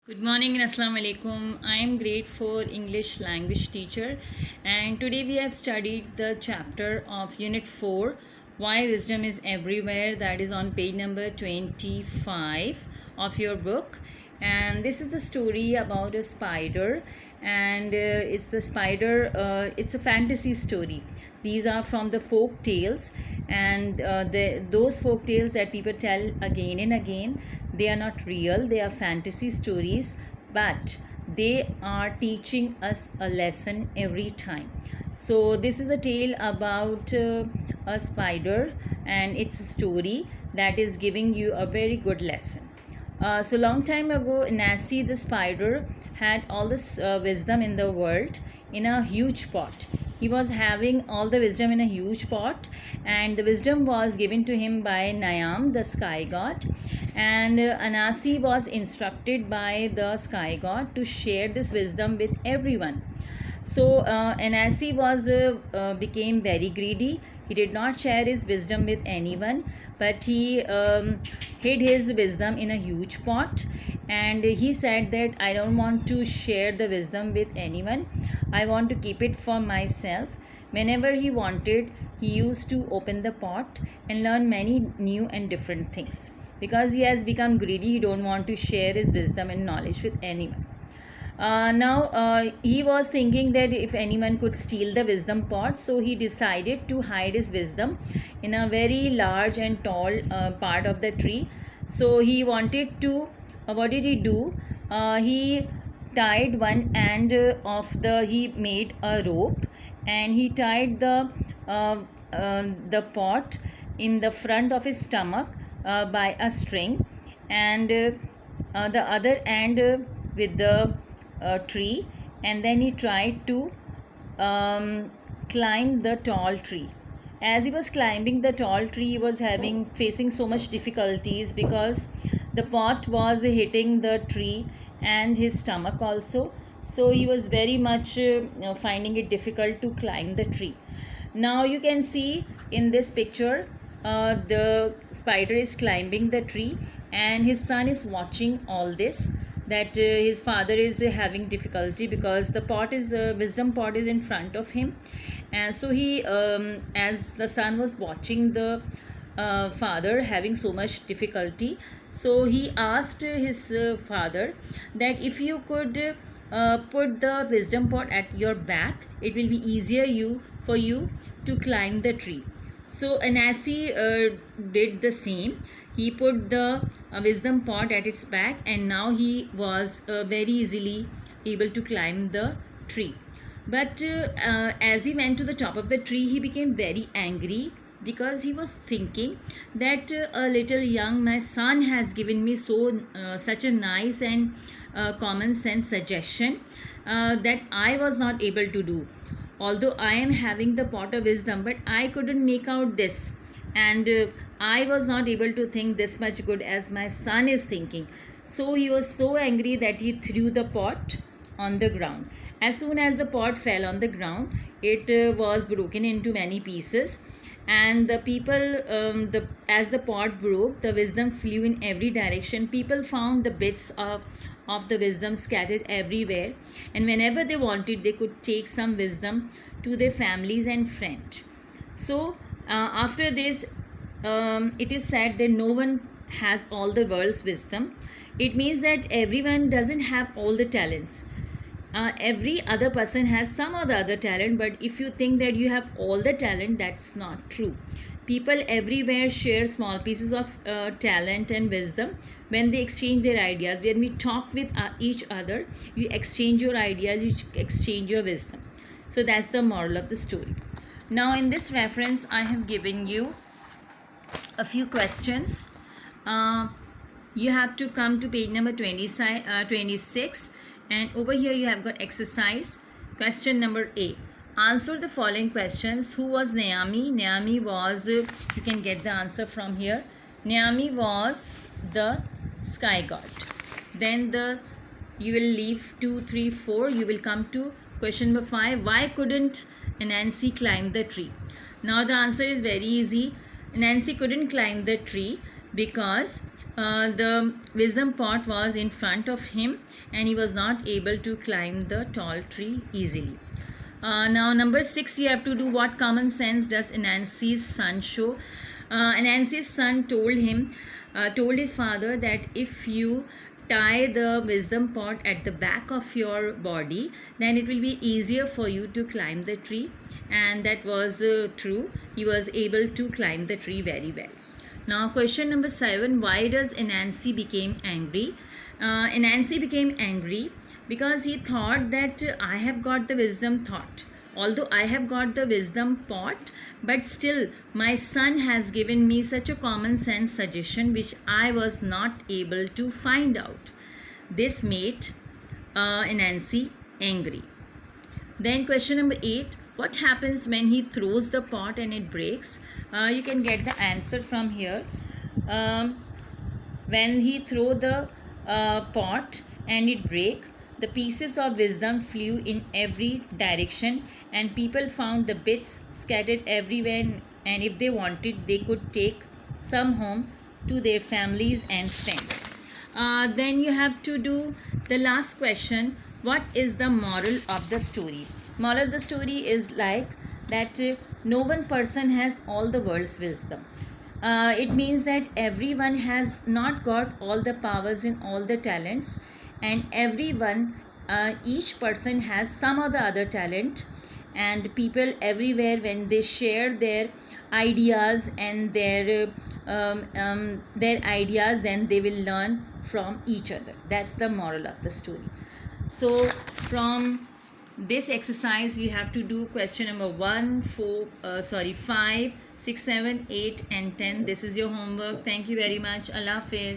Good morning and Assalamu alaikum. I am grade 4 English language teacher, and today we have studied the chapter of unit 4, Why Wisdom is Everywhere, that is on page number 25 of your book. And this is the story about a spider, and it's a fantasy story. These are from the folk tales, and those folk tales that people tell again and again, they are not real, they are fantasy stories, but they are teaching us a lesson every time. So this is a tale about a spider, and it's a story that is giving you a very good lesson. So long time ago, Nancy the spider had all this wisdom in the world in a huge pot. He was having all the wisdom in a huge pot, and the wisdom was given to him by Niam, the sky god. And Anasi was instructed by the sky god to share this wisdom with everyone. So Anasi was became very greedy. He did not share his wisdom with anyone, but he hid his wisdom in a huge pot. And he said that I don't want to share the wisdom with anyone. I want to keep it for myself. Whenever he wanted, he used to open the pot and learn many new and different things. Because he has become greedy, he don't want to share his wisdom and knowledge with anyone. Now he was thinking that if anyone could steal the wisdom pot, so he decided to hide his wisdom in a very large and tall part of the tree. So he wanted to, what did he do? He tied one end he made a rope, and he tied the pot in the front of his stomach by a string, and the other end with the tree, and then he tried to climb the tall tree. As he was climbing the tall tree, he was facing so much difficulties because the pot was hitting the tree and his stomach also. So he was very much finding it difficult to climb the tree. Now you can see in this picture, the spider is climbing the tree, and his son is watching all this, that his father is having difficulty because the pot is wisdom pot is in front of him. And so he as the son was watching the father having so much difficulty, so he asked his father that if you could put the wisdom pot at your back, it will be easier for you to climb the tree. So Anasi did the same. He put the wisdom pot at its back, and now he was very easily able to climb the tree. But as he went to the top of the tree, he became very angry because he was thinking that a little young my son has given me such a nice and common sense suggestion that I was not able to do. Although I am having the pot of wisdom, but I couldn't make out this, and I was not able to think this much good as my son is thinking. So he was so angry that he threw the pot on the ground. As soon as the pot fell on the ground, it was broken into many pieces, and the people as the pot broke, the wisdom flew in every direction. People found the bits of the wisdom scattered everywhere, and whenever they wanted, they could take some wisdom to their families and friends. So after this, it is said that no one has all the world's wisdom. It means that everyone doesn't have all the talents. Every other person has some or the other talent, but if you think that you have all the talent, that's not true. People everywhere share small pieces of talent and wisdom when they exchange their ideas. When we talk with each other, you exchange your ideas, you exchange your wisdom. So that's the moral of the story. Now in this reference, I have given you a few questions. You have to come to page number 26, and over here you have got exercise. Question number A. Answer the following questions. Who was Naomi? Naomi was, you can get the answer from here. Naomi was the sky god. Then you will leave 2, 3, 4. You will come to question number 5. Why couldn't Nancy climb the tree? Now the answer is very easy. Nancy couldn't climb the tree because the wisdom pot was in front of him and he was not able to climb the tall tree easily. Now, number 6, you have to do what common sense does Anansi's son show. Anansi's son told his father that if you tie the wisdom pot at the back of your body, then it will be easier for you to climb the tree. And that was true. He was able to climb the tree very well. Now, question number 7, why does Anansi became angry? Anansi became angry because he thought that I have got the wisdom thought. Although I have got the wisdom pot, but still my son has given me such a common sense suggestion which I was not able to find out. This made Anansi angry. Then question number 8, what happens when he throws the pot and it breaks? You can get the answer from here. When he throw the pot and it break, the pieces of wisdom flew in every direction and people found the bits scattered everywhere, and if they wanted they could take some home to their families and friends. Then you have to do the last question, what is the moral of the story? Moral of the story is like that no one person has all the world's wisdom. It means that everyone has not got all the powers and all the talents, and everyone each person has some or the other talent, and people everywhere when they share their ideas and their ideas, then they will learn from each other. That's the moral of the story. So from this exercise you have to do question number 5, 6, 7, 8 and 10. This is your homework. Thank you very much. Allah Hafiz.